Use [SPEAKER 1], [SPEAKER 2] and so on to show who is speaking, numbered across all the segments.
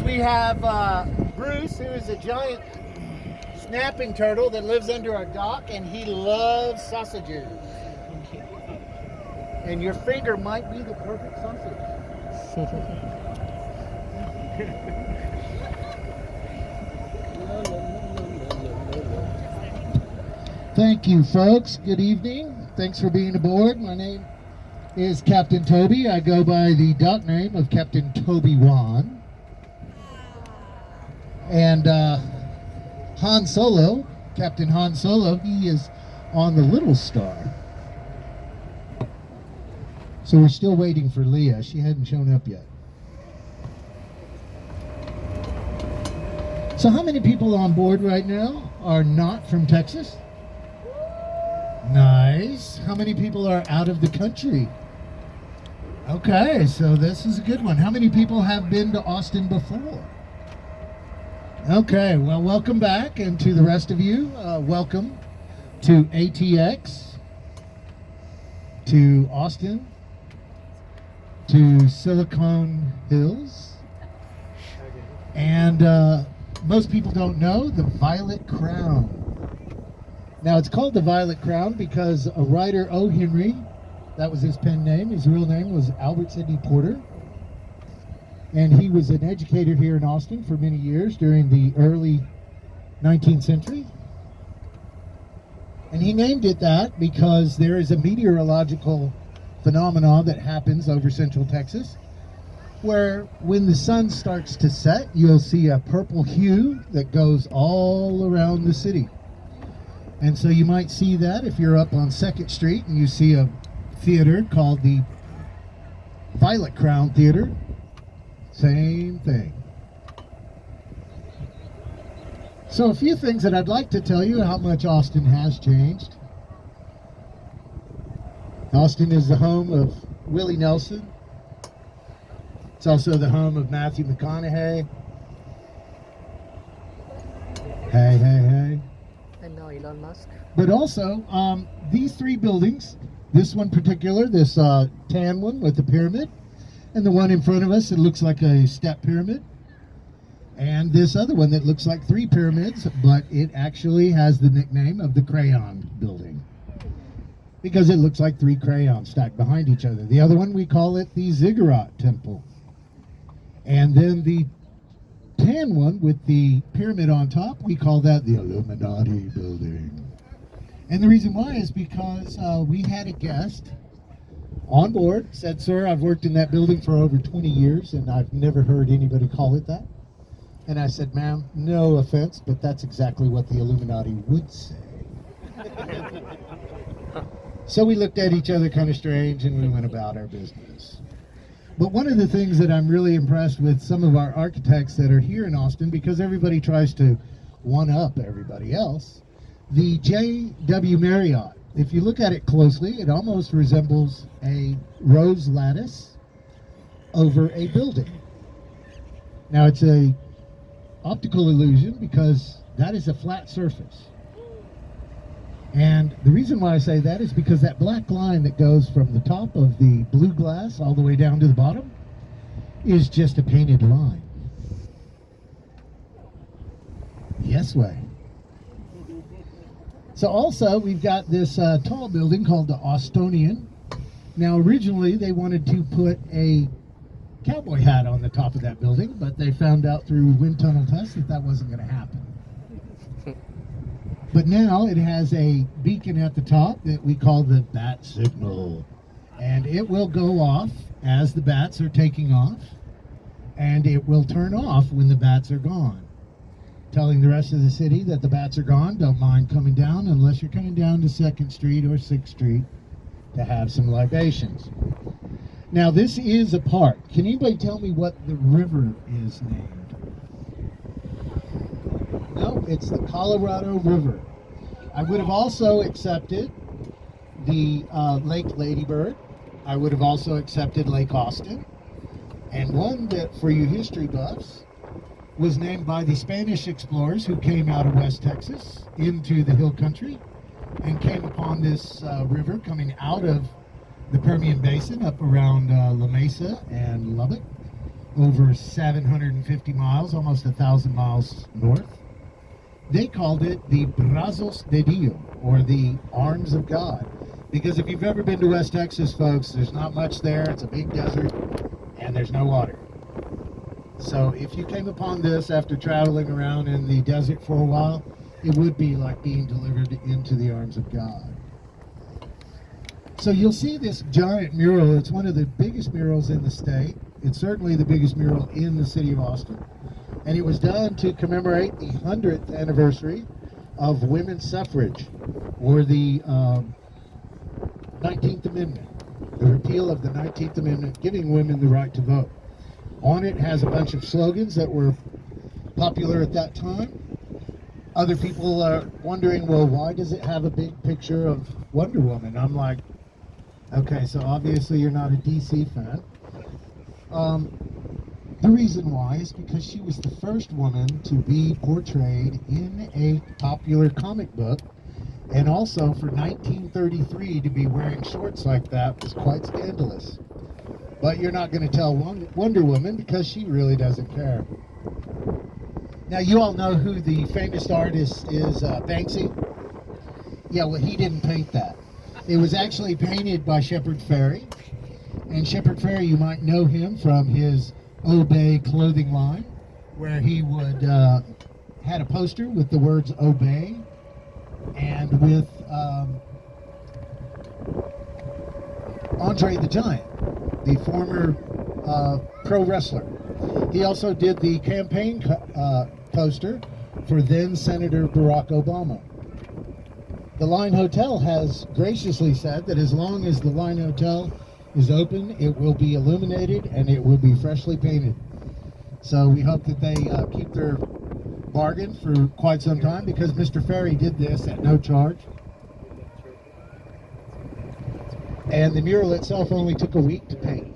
[SPEAKER 1] we have Bruce, who is a giant snapping turtle that lives under our dock, and he loves sausages. And your finger might be the perfect sausage. Thank you, folks. Good evening. Thanks for being aboard. My name is Captain Toby. I go by the dock name of Captain Toby Wan. And Han Solo, Captain Han Solo, he is on the Little Star. So we're still waiting for Leah. She hadn't shown up yet. So how many people on board right now are not from Texas? Nice. How many people are out of the country? Okay, so this is a good one. How many people have been to Austin before? Okay, well, welcome back, and to the rest of you, welcome to ATX, to Austin, to Silicon Hills, and most people don't know the Violet Crown. Now, it's called the Violet Crown because a writer, O. Henry, that was his pen name. His real name was Albert Sidney Porter. And he was an educator here in Austin for many years during the early 19th century. And he named it that because there is a meteorological phenomenon that happens over central Texas where when the sun starts to set, you'll see a purple hue that goes all around the city. And so you might see that if you're up on 2nd Street and you see a theater called the Violet Crown Theater. Same thing. So a few things that I'd like to tell you how much Austin has changed. Austin is the home of Willie Nelson. It's also the home of Matthew McConaughey. Hey, hey, hey.
[SPEAKER 2] And now Elon Musk.
[SPEAKER 1] But also, these three buildings, this one particular, this tan one with the pyramid, and the one in front of us, it looks like a step pyramid, and this other one that looks like 3 pyramids, but it actually has the nickname of the Crayon Building, because it looks like 3 crayons stacked behind each other. The other one, we call it the Ziggurat Temple. And then the tan one with the pyramid on top, we call that the Illuminati Building. And the reason why is because we had a guest on board, said, "Sir, I've worked in that building for over 20 years and I've never heard anybody call it that." And I said, "Ma'am, no offense, but that's exactly what the Illuminati would say." So we looked at each other kind of strange and we went about our business. But one of the things that I'm really impressed with some of our architects that are here in Austin, because everybody tries to one-up everybody else, the J.W. Marriott, if you look at it closely, it almost resembles a rose lattice over a building. Now, it's a optical illusion because that is a flat surface. And the reason why I say that is because that black line that goes from the top of the blue glass all the way down to the bottom is just a painted line. Yes way. So also we've got this tall building called the Austonian. Now originally they wanted to put a cowboy hat on the top of that building, but they found out through wind tunnel tests that that wasn't going to happen. But now it has a beacon at the top that we call the bat signal. And it will go off as the bats are taking off, and it will turn off when the bats are gone, telling the rest of the city that the bats are gone. Don't mind coming down unless you're coming down to 2nd Street or 6th Street to have some libations. Now this is a park. Can anybody tell me what the river is named? No, it's the Colorado River. I would have also accepted the Lake Ladybird. I would have also accepted Lake Austin. And one that, for you history buffs, was named by the Spanish explorers who came out of West Texas into the hill country and came upon this river coming out of the Permian Basin up around La Mesa and Lubbock. over 750 miles, almost 1,000 miles north. They called it the Brazos de Dios, or the Arms of God. Because if you've ever been to West Texas, folks, there's not much there. It's a big desert, and there's no water. So if you came upon this after traveling around in the desert for a while, it would be like being delivered into the arms of God. So you'll see this giant mural. It's one of the biggest murals in the state. It's certainly the biggest mural in the city of Austin. And it was done to commemorate the 100th anniversary of women's suffrage, or the 19th Amendment, the repeal of the 19th Amendment, giving women the right to vote. On it has a bunch of slogans that were popular at that time. Other people are wondering, well, why does it have a big picture of Wonder Woman? I'm like, okay, so obviously you're not a DC fan. The reason why is because she was the first woman to be portrayed in a popular comic book, and also for 1933 to be wearing shorts like that was quite scandalous. But you're not going to tell Wonder Woman because she really doesn't care. Now, you all know who the famous artist is, Banksy? Yeah, well, he didn't paint that. It was actually painted by Shepard Fairey. And Shepard Fairey, you might know him from his Obey clothing line, where he would had a poster with the words Obey, and with Andre the Giant, the former pro wrestler. He also did the campaign poster for then Senator Barack Obama. The Line Hotel has graciously said that as long as the Line Hotel is open, it will be illuminated and it will be freshly painted. So we hope that they keep their bargain for quite some time, because Mr. Fairey did this at no charge. And the mural itself only took a week to paint.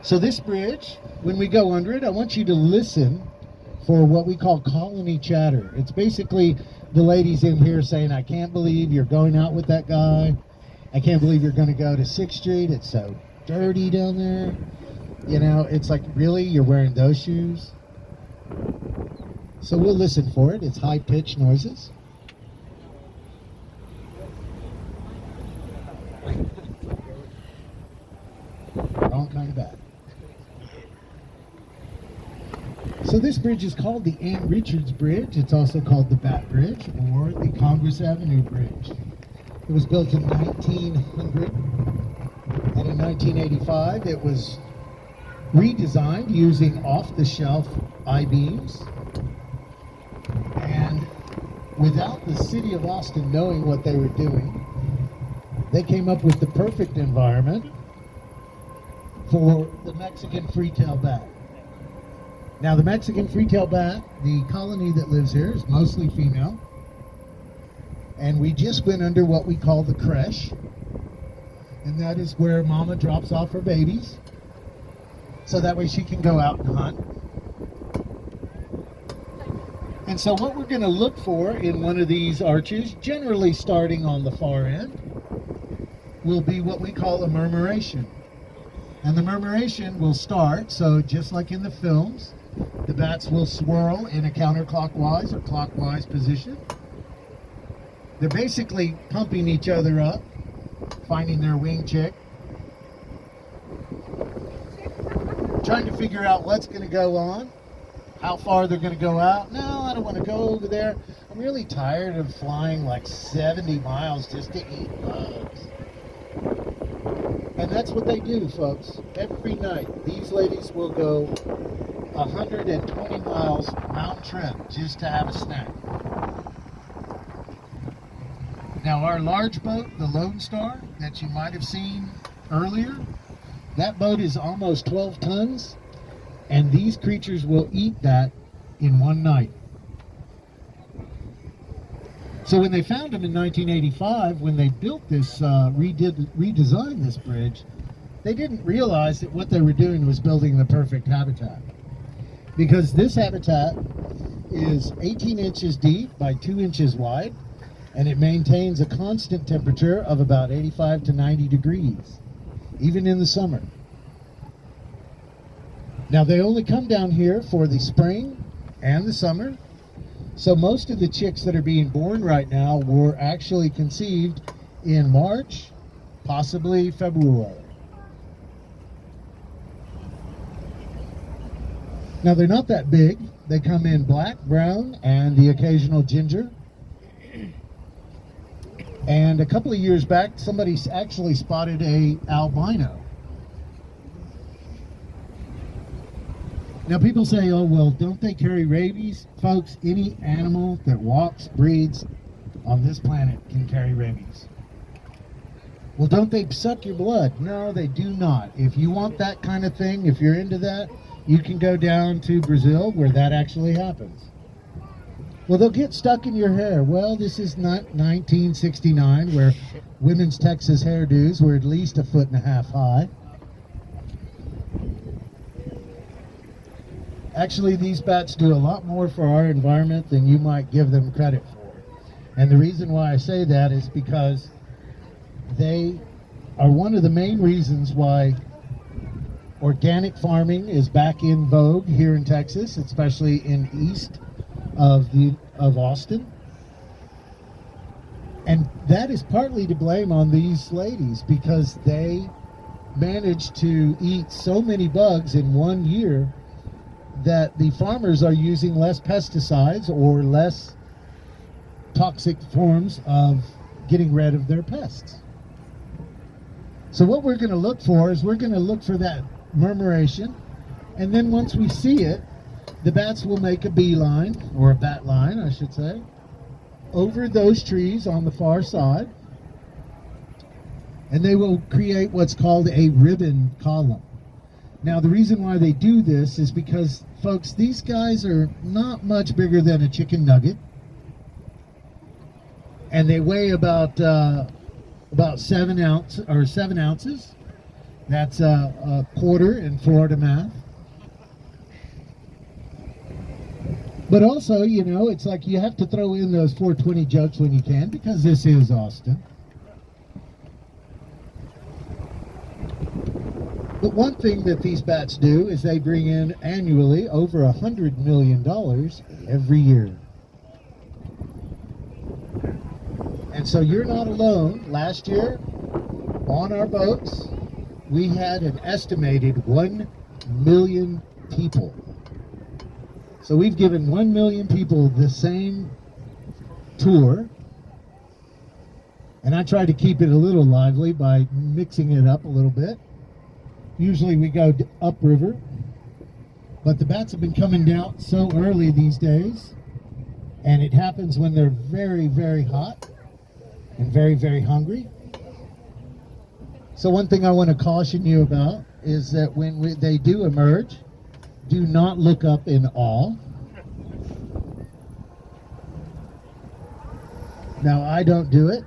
[SPEAKER 1] So this bridge, when we go under it, I want you to listen for what we call colony chatter. It's basically the ladies in here saying, I can't believe you're going out with that guy. I can't believe you're going to go to 6th Street. It's so dirty down there. You know, it's like, really? You're wearing those shoes? So we'll listen for it. It's high-pitched noises. Wrong kind of bad. So this bridge is called the Ann Richards Bridge. It's also called the Bat Bridge, or the Congress Avenue Bridge. It was built in 1900, and in 1985 it was redesigned using off-the-shelf I-beams. And without the city of Austin knowing what they were doing, they came up with the perfect environment for the Mexican free-tailed bat. Now, the Mexican free-tailed bat, the colony that lives here, is mostly female. And we just went under what we call the creche. And that is where mama drops off her babies, so that way she can go out and hunt. And so what we're going to look for in one of these arches, generally starting on the far end, will be what we call a murmuration. And the murmuration will start, so just like in the films, the bats will swirl in a counterclockwise or clockwise position. They're basically pumping each other up, finding their wing chick, trying to figure out what's going to go on, how far they're going to go out. No, I don't want to go over there. I'm really tired of flying like 70 miles just to eat bugs. And that's what they do, folks. Every night, these ladies will go 120 miles round trip just to have a snack. Now, our large boat, the Lone Star, that you might have seen earlier, that boat is almost 12 tons, and these creatures will eat that in one night. So when they found them in 1985, when they built this, redesigned this bridge, they didn't realize that what they were doing was building the perfect habitat. Because this habitat is 18 inches deep by 2 inches wide, and it maintains a constant temperature of about 85 to 90 degrees, even in the summer. Now they only come down here for the spring and the summer. So most of the chicks that are being born right now were actually conceived in March, possibly February. Now they're not that big. They come in black, brown, and the occasional ginger. And a couple of years back, somebody actually spotted a albino. Now people say, oh, well, don't they carry rabies? Folks, any animal that walks, breeds on this planet can carry rabies. Well, don't they suck your blood? No, they do not. If you want that kind of thing, if you're into that, you can go down to Brazil where that actually happens. Well, they'll get stuck in your hair. Well, this is not 1969 where women's Texas hairdos were at least 1.5 feet high. Actually, these bats do a lot more for our environment than you might give them credit for. And the reason why I say that is because they are one of the main reasons why organic farming is back in vogue here in Texas, especially in east of Austin. And that is partly to blame on these ladies because they managed to eat so many bugs in 1 year that the farmers are using less pesticides or less toxic forms of getting rid of their pests. So what we're going to look for is we're going to look for that murmuration, and then once we see it, the bats will make a beeline, or a bat line I should say, over those trees on the far side, and they will create what's called a ribbon column. Now the reason why they do this is because, folks, these guys are not much bigger than a chicken nugget, and they weigh about 7 ounces. That's a quarter in Florida math. But also, you know, it's like you have to throw in those 420 jokes when you can, because this is Austin. But one thing that these bats do is they bring in annually over $100 million every year. And so you're not alone. Last year, on our boats, we had an estimated 1 million people. So we've given 1 million people the same tour. And I try to keep it a little lively by mixing it up a little bit. Usually we go upriver, but the bats have been coming down so early these days, and it happens when they're very, very hot and very, very hungry. So one thing I want to caution you about is that when they do emerge, do not look up in awe. Now, I don't do it.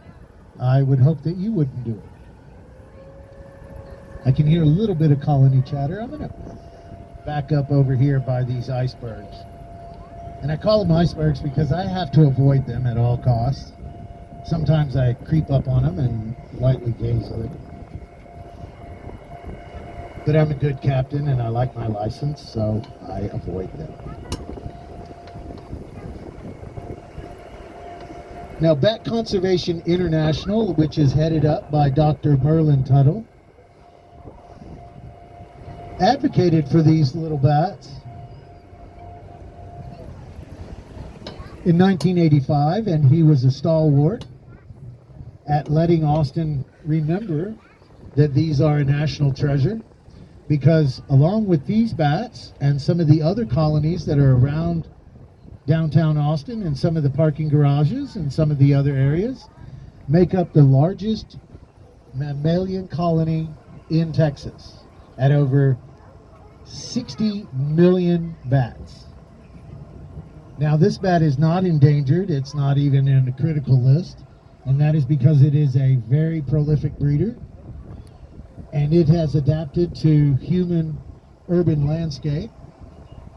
[SPEAKER 1] I would hope that you wouldn't do it. I can hear a little bit of colony chatter. I'm going to back up over here by these icebergs. And I call them icebergs because I have to avoid them at all costs. Sometimes I creep up on them and lightly gaze at them. But I'm a good captain and I like my license, so I avoid them. Now, Bat Conservation International, which is headed up by Dr. Merlin Tuttle, advocated for these little bats in 1985, and he was a stalwart at letting Austin remember that these are a national treasure, because along with these bats and some of the other colonies that are around downtown Austin and some of the parking garages and some of the other areas, make up the largest mammalian colony in Texas at over 60 million bats. Now, this bat is not endangered. It's not even in a critical list, and that is because it is a very prolific breeder, and it has adapted to human urban landscape,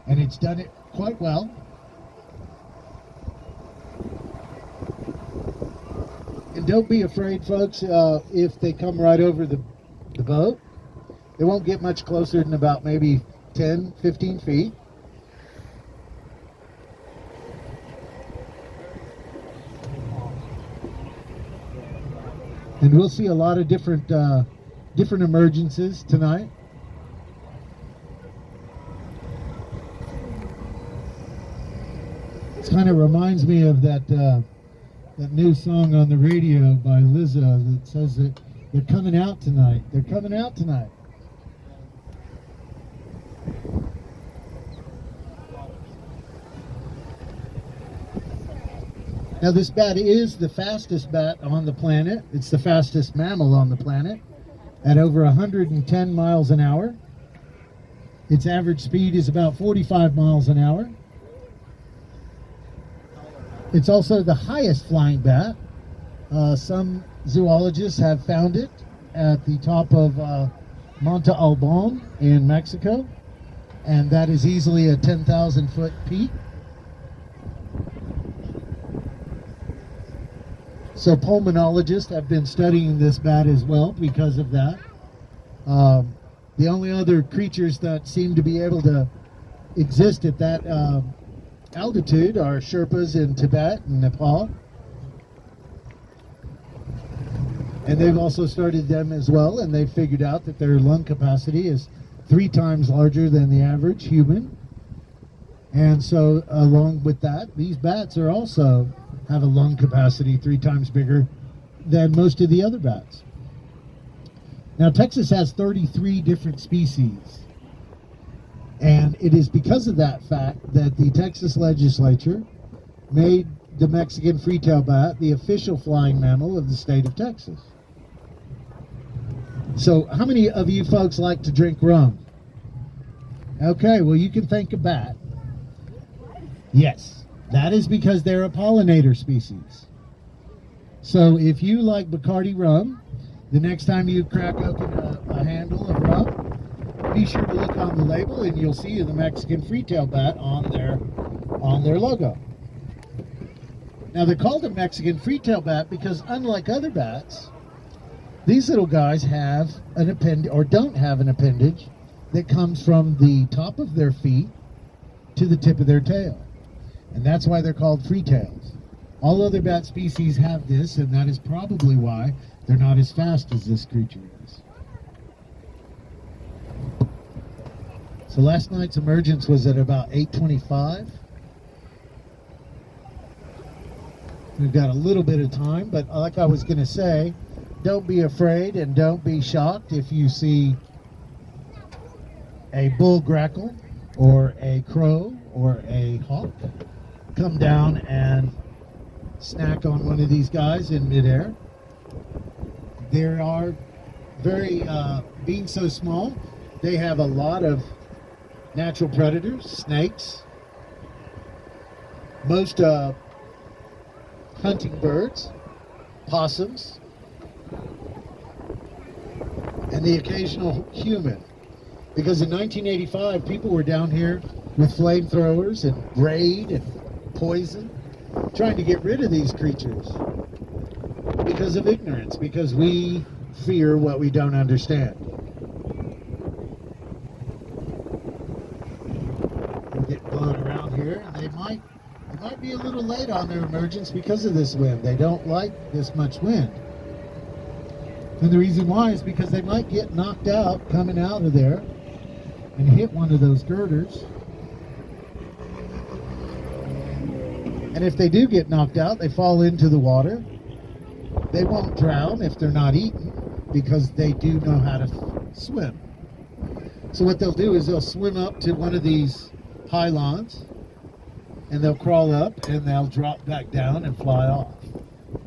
[SPEAKER 1] and it's done it quite well. And don't be afraid, folks, if they come right over the boat. They won't get much closer than about maybe 10, 15 feet. And we'll see a lot of different emergences tonight. It kind of reminds me of that new song on the radio by Lizzo that says that they're coming out tonight. They're coming out tonight. Now this bat is the fastest bat on the planet. It's the fastest mammal on the planet at over 110 miles an hour. Its average speed is about 45 miles an hour. It's also the highest flying bat. Some zoologists have found it at the top of Monte Albon in Mexico, and that is easily a 10,000 foot peak. So pulmonologists have been studying this bat as well because of that. The only other creatures that seem to be able to exist at that altitude are Sherpas in Tibet and Nepal. And they've also studied them as well, and they've figured out that their lung capacity is 3 times larger than the average human. And so along with that, these bats are also have a lung capacity 3 times bigger than most of the other bats. Now Texas has 33 different species, and it is because of that fact that the Texas legislature made the Mexican free-tailed bat the official flying mammal of the state of Texas. So how many of you folks like to drink rum? Okay, well you can thank a bat. Yes. That is because they're a pollinator species. So if you like Bacardi rum, the next time you crack open a handle of rum, be sure to look on the label and you'll see the Mexican free-tailed bat on their logo. Now they're called a Mexican free-tailed bat because unlike other bats, these little guys have an appendage, or don't have an appendage, that comes from the top of their feet to the tip of their tail. And that's why they're called free-tails. All other bat species have this, and that is probably why they're not as fast as this creature is. So last night's emergence was at about 8:25. We've got a little bit of time, but like I was going to say, don't be afraid and don't be shocked if you see a bull grackle or a crow or a hawk come down and snack on one of these guys in midair. There are being so small, they have a lot of natural predators, snakes, most hunting birds, possums, and the occasional human. Because in 1985, people were down here with flamethrowers and raid and poison, trying to get rid of these creatures because of ignorance, because we fear what we don't understand. They get blown around here, and they might be a little late on their emergence because of this wind. They don't like this much wind. And the reason why is because they might get knocked out coming out of there and hit one of those girders. And if they do get knocked out, they fall into the water. They won't drown if they're not eaten because they do know how to swim. So what they'll do is they'll swim up to one of these pylons and they'll crawl up and they'll drop back down and fly off.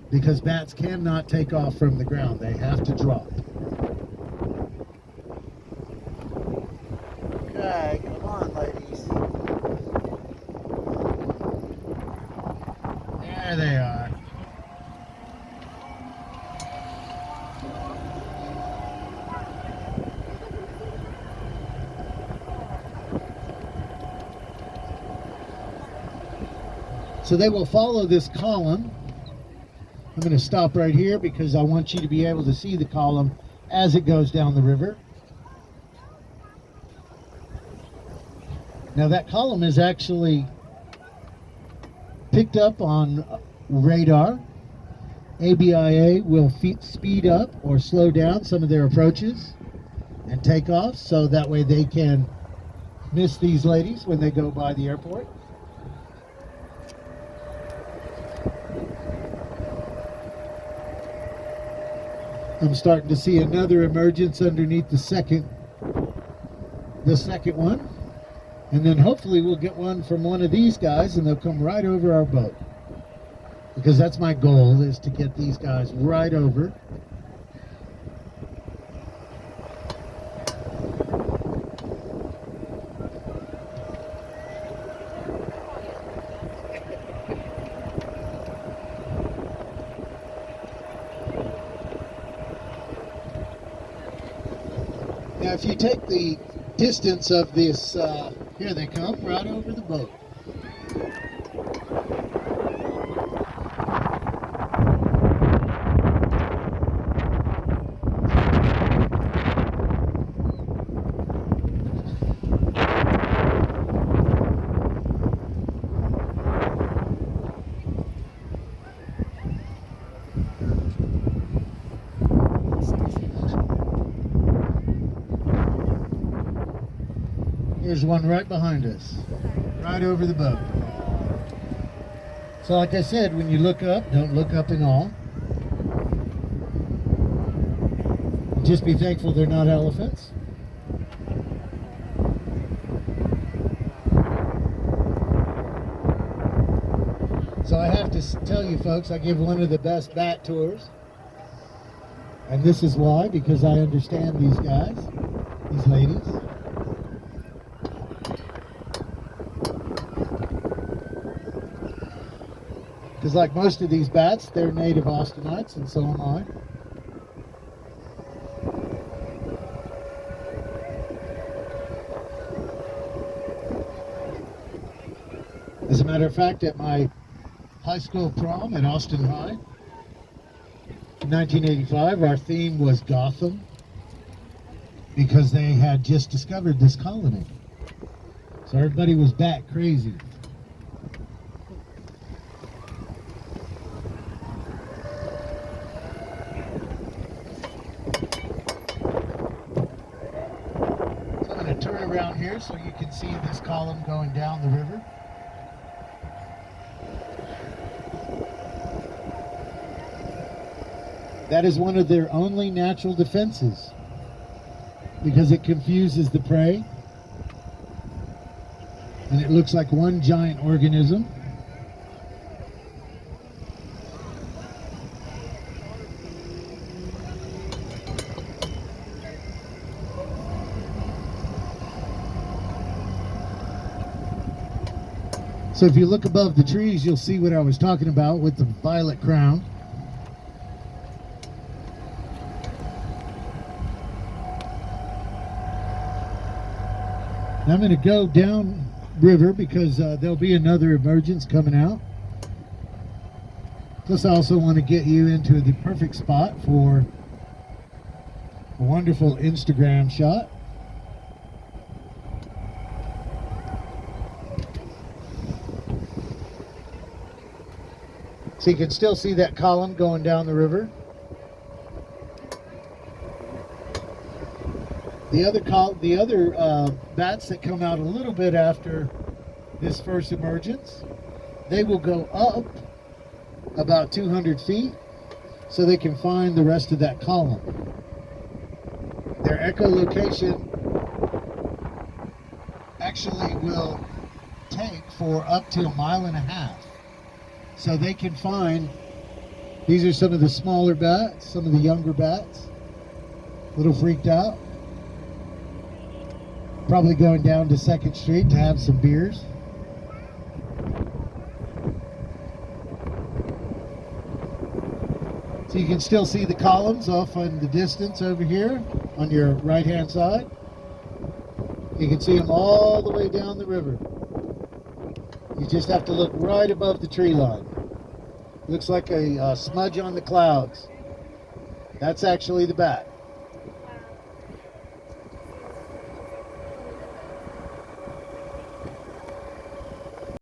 [SPEAKER 1] Because bats cannot take off from the ground. They have to drop. Okay, come on, ladies. There they are. So they will follow this column. I'm going to stop right here because I want you to be able to see the column as it goes down the river. Now that column is actually picked up on radar. ABIA will speed up or slow down some of their approaches and takeoffs so that way they can miss these ladies when they go by the airport. I'm starting to see another emergence underneath the second one. And then hopefully we'll get one from one of these guys and they'll come right over our boat. Because that's my goal, is to get these guys right over. Now if you take the distance of this, here they come, right over the boat. Here's one right behind us, right over the boat. So like I said, when you look up, don't look up in awe. Just be thankful they're not elephants. So I have to tell you folks, I give one of the best bat tours. And this is why, because I understand these guys, these ladies. Because like most of these bats, they're native Austinites, and so am I. As a matter of fact, at my high school prom at Austin High, in 1985, our theme was Gotham, because they had just discovered this colony. So everybody was bat crazy. Turn around here so you can see this column going down the river. That is one of their only natural defenses because it confuses the prey and it looks like one giant organism. So if you look above the trees, you'll see what I was talking about with the violet crown. Now I'm going to go down river because there'll be another emergence coming out. Plus I also want to get you into the perfect spot for a wonderful Instagram shot. So you can still see that column going down the river. The other bats that come out a little bit after this first emergence, they will go up about 200 feet so they can find the rest of that column. Their echolocation actually will take for up to 1.5 miles. So they can find, these are some of the smaller bats, some of the younger bats, a little freaked out. Probably going down to 2nd Street to have some beers. So you can still see the columns off in the distance over here on your right hand side. You can see them all the way down the river. You just have to look right above the tree line. Looks like a smudge on the clouds. That's actually the bat.